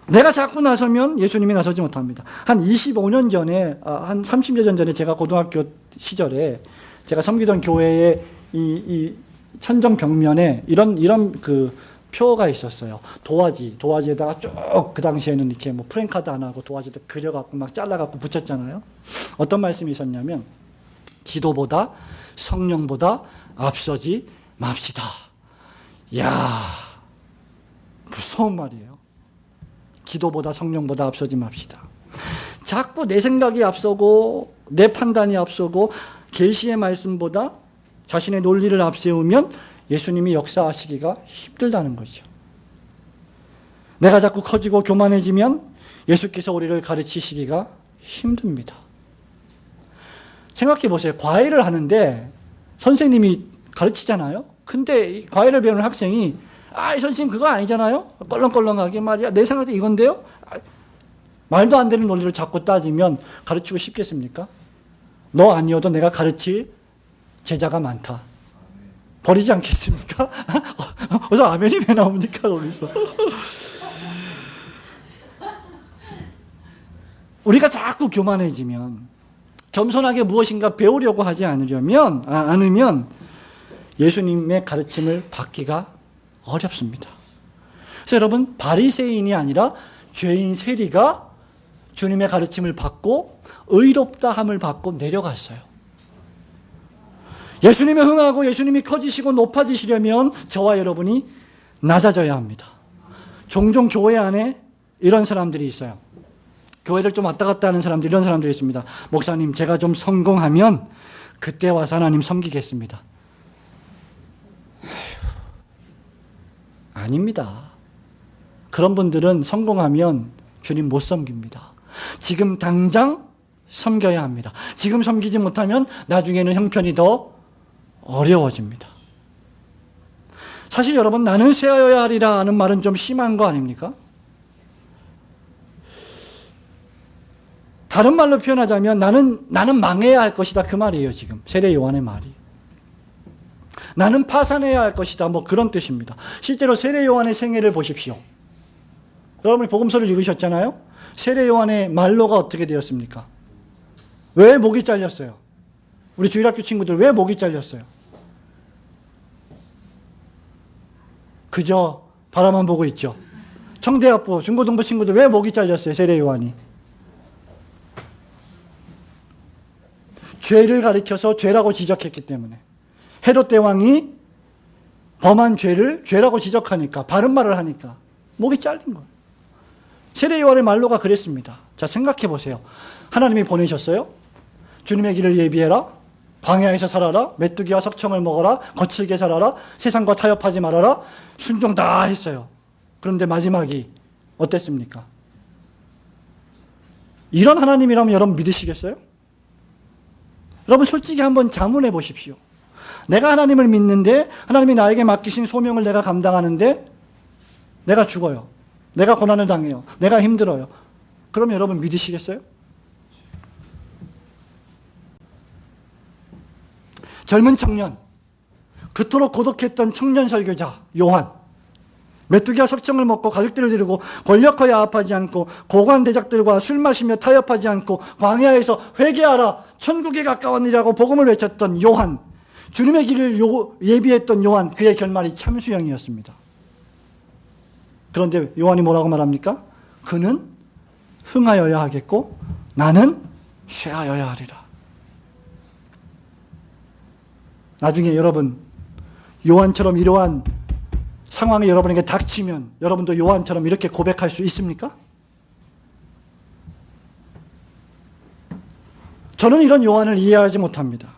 내가 자꾸 나서면 예수님이 나서지 못합니다. 한 25년 전에, 한 30여 년 전에 제가 고등학교 시절에 제가 섬기던 교회에 이 천정 벽면에 이런 그 표가 있었어요. 도화지에다가 쭉 그 당시에는 이렇게 뭐 프랭카드 안 하고 도화지에다 그려갖고 막 잘라갖고 붙였잖아요. 어떤 말씀이 있었냐면 기도보다 성령보다 앞서지 맙시다. 이야, 무서운 말이에요. 기도보다 성령보다 앞서지 맙시다. 자꾸 내 생각이 앞서고 내 판단이 앞서고 계시의 말씀보다 자신의 논리를 앞세우면 예수님이 역사하시기가 힘들다는 거죠. 내가 자꾸 커지고 교만해지면 예수께서 우리를 가르치시기가 힘듭니다. 생각해 보세요. 과외를 하는데 선생님이 가르치잖아요. 근데 과외를 배우는 학생이 선생님 그거 아니잖아요. 껄렁껄렁하게 말이야. 내 생각에 이건데요. 말도 안 되는 논리를 자꾸 따지면 가르치고 싶겠습니까? 너 아니어도 내가 가르칠 제자가 많다. 버리지 않겠습니까? 어서 아멘이 왜 나옵니까 거기서? 우리가 자꾸 교만해지면 겸손하게 무엇인가 배우려고 하지 않으면 예수님의 가르침을 받기가 어렵습니다. 그래서 여러분 바리새인이 아니라 죄인 세리가 주님의 가르침을 받고 의롭다함을 받고 내려갔어요. 예수님이 흥하고 예수님이 커지시고 높아지시려면 저와 여러분이 낮아져야 합니다. 종종 교회 안에 이런 사람들이 있어요. 교회를 좀 왔다 갔다 하는 사람들, 이런 사람들이 있습니다. 목사님, 제가 좀 성공하면 그때 와서 하나님 섬기겠습니다. 아닙니다. 그런 분들은 성공하면 주님 못 섬깁니다. 지금 당장 섬겨야 합니다. 지금 섬기지 못하면 나중에는 형편이 더 어려워집니다. 사실 여러분, 나는 쇠하여야 하리라 하는 말은 좀 심한 거 아닙니까? 다른 말로 표현하자면 나는 망해야 할 것이다 그 말이에요. 지금 세례 요한의 말이. 나는 파산해야 할 것이다 뭐 그런 뜻입니다. 실제로 세례 요한의 생애를 보십시오. 여러분이 복음서를 읽으셨잖아요. 세례 요한의 말로가 어떻게 되었습니까? 왜 목이 잘렸어요? 우리 주일학교 친구들 왜 목이 잘렸어요? 그저 바라만 보고 있죠. 청대학부, 중고등부 친구들 왜 목이 잘렸어요? 세례 요한이. 죄를 가리켜서 죄라고 지적했기 때문에. 헤롯 대왕이 범한 죄를 죄라고 지적하니까, 바른 말을 하니까 목이 잘린 거예요. 세례 요한의 말로가 그랬습니다. 자, 생각해 보세요. 하나님이 보내셨어요. 주님의 길을 예비해라. 광야에서 살아라. 메뚜기와 석청을 먹어라. 거칠게 살아라. 세상과 타협하지 말아라. 순종 다 했어요. 그런데 마지막이 어땠습니까? 이런 하나님이라면 여러분 믿으시겠어요? 여러분 솔직히 한번 자문해 보십시오. 내가 하나님을 믿는데 하나님이 나에게 맡기신 소명을 내가 감당하는데 내가 죽어요. 내가 고난을 당해요. 내가 힘들어요. 그러면 여러분 믿으시겠어요? 젊은 청년, 그토록 고독했던 청년 설교자 요한, 메뚜기와 석청을 먹고 가족들을 데리고 권력과 야합하지 않고 고관 대작들과 술 마시며 타협하지 않고 광야에서 회개하라 천국에 가까웠니라고 복음을 외쳤던 요한, 주님의 길을 예비했던 요한, 그의 결말이 참수형이었습니다. 그런데 요한이 뭐라고 말합니까? 그는 흥하여야 하겠고 나는 쇠하여야 하리라. 나중에 여러분 요한처럼 이러한 상황이 여러분에게 닥치면 여러분도 요한처럼 이렇게 고백할 수 있습니까? 저는 이런 요한을 이해하지 못합니다.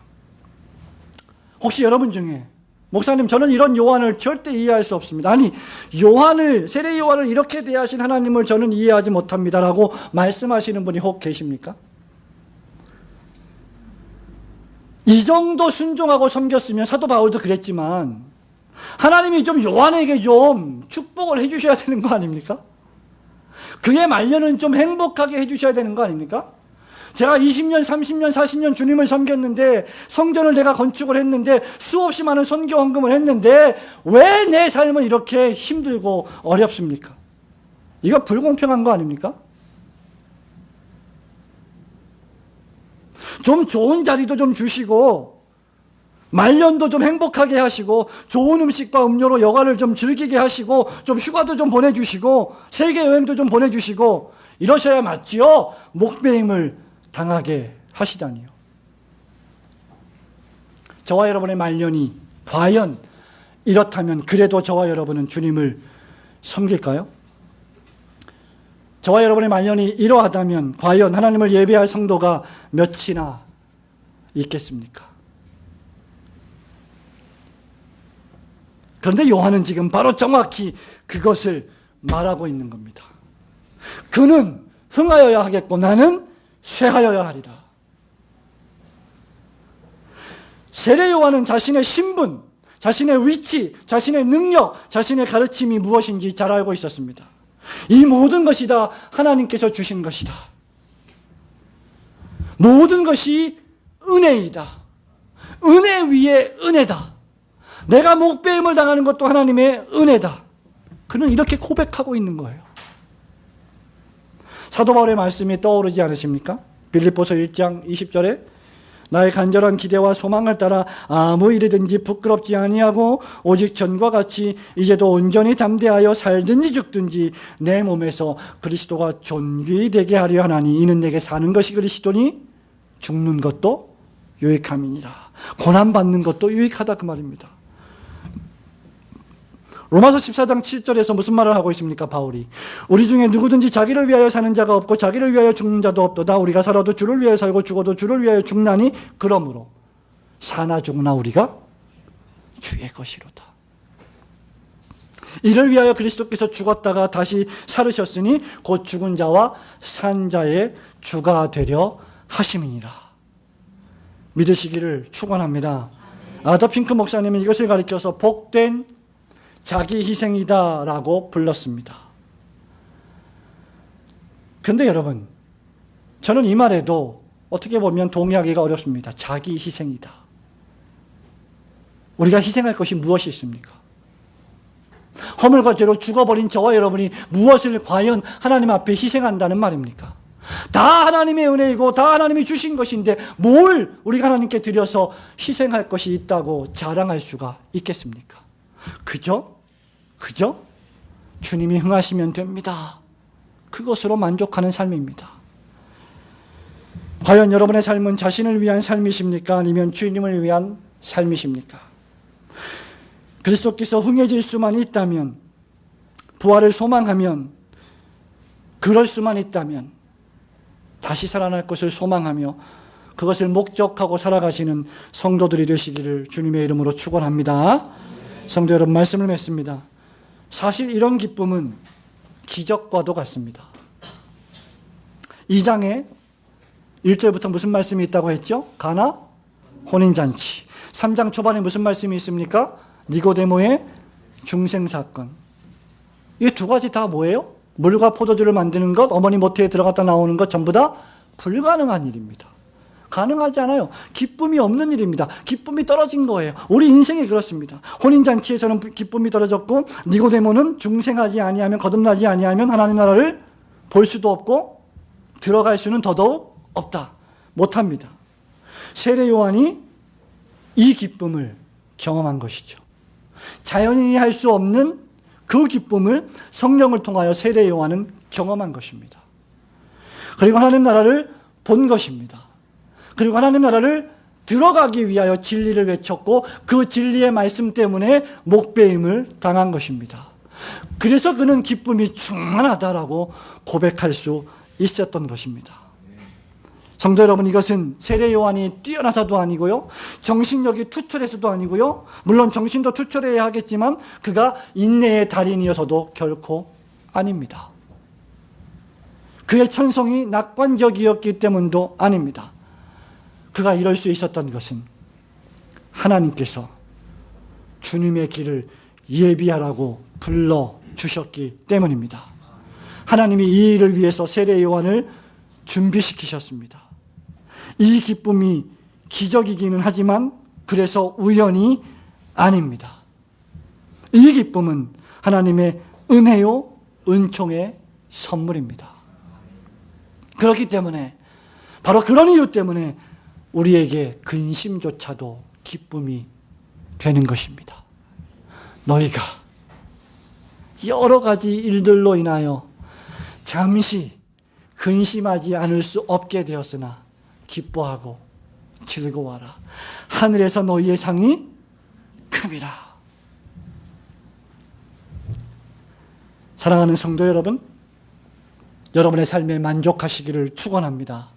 혹시 여러분 중에 목사님 저는 이런 요한을 절대 이해할 수 없습니다. 아니 요한을 세례 요한을 이렇게 대하신 하나님을 저는 이해하지 못합니다라고 말씀하시는 분이 혹 계십니까? 이 정도 순종하고 섬겼으면 사도 바울도 그랬지만 하나님이 좀 요한에게 좀 축복을 해주셔야 되는 거 아닙니까? 그의 말년은 좀 행복하게 해주셔야 되는 거 아닙니까? 제가 20년, 30년, 40년 주님을 섬겼는데 성전을 내가 건축을 했는데 수없이 많은 선교 헌금을 했는데 왜 내 삶은 이렇게 힘들고 어렵습니까? 이거 불공평한 거 아닙니까? 좀 좋은 자리도 좀 주시고 말년도 좀 행복하게 하시고 좋은 음식과 음료로 여가를 좀 즐기게 하시고 좀 휴가도 좀 보내주시고 세계 여행도 좀 보내주시고 이러셔야 맞지요. 목배임을 당하게 하시다니요. 저와 여러분의 말년이 과연 이렇다면 그래도 저와 여러분은 주님을 섬길까요? 저와 여러분의 말년이 이러하다면 과연 하나님을 예배할 성도가 몇이나 있겠습니까? 그런데 요한은 지금 바로 정확히 그것을 말하고 있는 겁니다. 그는 흥하여야 하겠고 나는 쇠하여야 하리라. 세례 요한은 자신의 신분, 자신의 위치, 자신의 능력, 자신의 가르침이 무엇인지 잘 알고 있었습니다. 이 모든 것이 다 하나님께서 주신 것이다. 모든 것이 은혜이다. 은혜 위에 은혜다. 내가 목배임을 당하는 것도 하나님의 은혜다. 그는 이렇게 고백하고 있는 거예요. 사도 바울의 말씀이 떠오르지 않으십니까? 빌립보서 1장 20절에 나의 간절한 기대와 소망을 따라 아무 일이든지 부끄럽지 아니하고 오직 전과 같이 이제도 온전히 담대하여 살든지 죽든지 내 몸에서 그리스도가 존귀히 되게 하려 하나니 이는 내게 사는 것이 그리스도니 죽는 것도 유익함이니라. 고난받는 것도 유익하다 그 말입니다. 로마서 14장 7절에서 무슨 말을 하고 있습니까? 바울이 우리 중에 누구든지 자기를 위하여 사는 자가 없고 자기를 위하여 죽는 자도 없도다. 우리가 살아도 주를 위하여 살고 죽어도 주를 위하여 죽나니 그러므로 사나 죽나 우리가 주의 것이로다. 이를 위하여 그리스도께서 죽었다가 다시 살으셨으니 곧 죽은 자와 산 자의 주가 되려 하심이니라. 믿으시기를 축원합니다. 아더 핑크 목사님은 이것을 가리켜서 복된 자기 희생이다라고 불렀습니다. 그런데 여러분, 저는 이 말에도 어떻게 보면 동의하기가 어렵습니다. 자기 희생이다. 우리가 희생할 것이 무엇이 있습니까? 허물과 죄로 죽어버린 저와 여러분이 무엇을 과연 하나님 앞에 희생한다는 말입니까? 다 하나님의 은혜이고 다 하나님이 주신 것인데 뭘 우리가 하나님께 드려서 희생할 것이 있다고 자랑할 수가 있겠습니까? 그저 그죠? 주님이 흥하시면 됩니다. 그것으로 만족하는 삶입니다. 과연 여러분의 삶은 자신을 위한 삶이십니까? 아니면 주님을 위한 삶이십니까? 그리스도께서 흥해질 수만 있다면, 부활을 소망하면, 그럴 수만 있다면 다시 살아날 것을 소망하며 그것을 목적하고 살아가시는 성도들이 되시기를 주님의 이름으로 축원합니다. 성도 여러분, 말씀을 맺습니다. 사실 이런 기쁨은 기적과도 같습니다. 2장에 1절부터 무슨 말씀이 있다고 했죠? 가나 혼인잔치. 3장 초반에 무슨 말씀이 있습니까? 니고데모의 중생사건. 이 두 가지 다 뭐예요? 물과 포도주를 만드는 것, 어머니 모태에 들어갔다 나오는 것 전부 다 불가능한 일입니다. 가능하지 않아요. 기쁨이 없는 일입니다. 기쁨이 떨어진 거예요. 우리 인생이 그렇습니다. 혼인잔치에서는 기쁨이 떨어졌고, 니고데모는 중생하지 아니하면, 거듭나지 아니하면 하나님 나라를 볼 수도 없고 들어갈 수는 더더욱 없다. 못합니다. 세례 요한이 이 기쁨을 경험한 것이죠. 자연인이 할 수 없는 그 기쁨을 성령을 통하여 세례 요한은 경험한 것입니다. 그리고 하나님 나라를 본 것입니다. 그리고 하나님 나라를 들어가기 위하여 진리를 외쳤고 그 진리의 말씀 때문에 목배임을 당한 것입니다. 그래서 그는 기쁨이 충만하다라고 고백할 수 있었던 것입니다. 성도 여러분, 이것은 세례 요한이 뛰어나서도 아니고요, 정신력이 투철해서도 아니고요, 물론 정신도 투철해야 하겠지만 그가 인내의 달인이어서도 결코 아닙니다. 그의 천성이 낙관적이었기 때문도 아닙니다. 그가 이럴 수 있었던 것은 하나님께서 주님의 길을 예비하라고 불러주셨기 때문입니다. 하나님이 이 일을 위해서 세례 요한을 준비시키셨습니다. 이 기쁨이 기적이기는 하지만 그래서 우연이 아닙니다. 이 기쁨은 하나님의 은혜요, 은총의 선물입니다. 그렇기 때문에, 바로 그런 이유 때문에 우리에게 근심조차도 기쁨이 되는 것입니다. 너희가 여러 가지 일들로 인하여 잠시 근심하지 않을 수 없게 되었으나 기뻐하고 즐거워하라. 하늘에서 너희의 상이 큼이라. 사랑하는 성도 여러분, 여러분의 삶에 만족하시기를 축원합니다.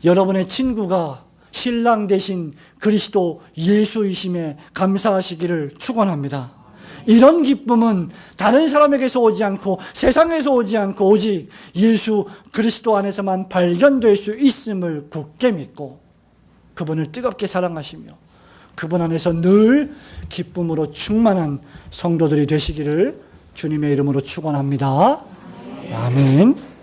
여러분의 친구가 신랑 대신 그리스도 예수이심에 감사하시기를 축원합니다. 이런 기쁨은 다른 사람에게서 오지 않고 세상에서 오지 않고 오직 예수 그리스도 안에서만 발견될 수 있음을 굳게 믿고 그분을 뜨겁게 사랑하시며 그분 안에서 늘 기쁨으로 충만한 성도들이 되시기를 주님의 이름으로 축원합니다. 아멘.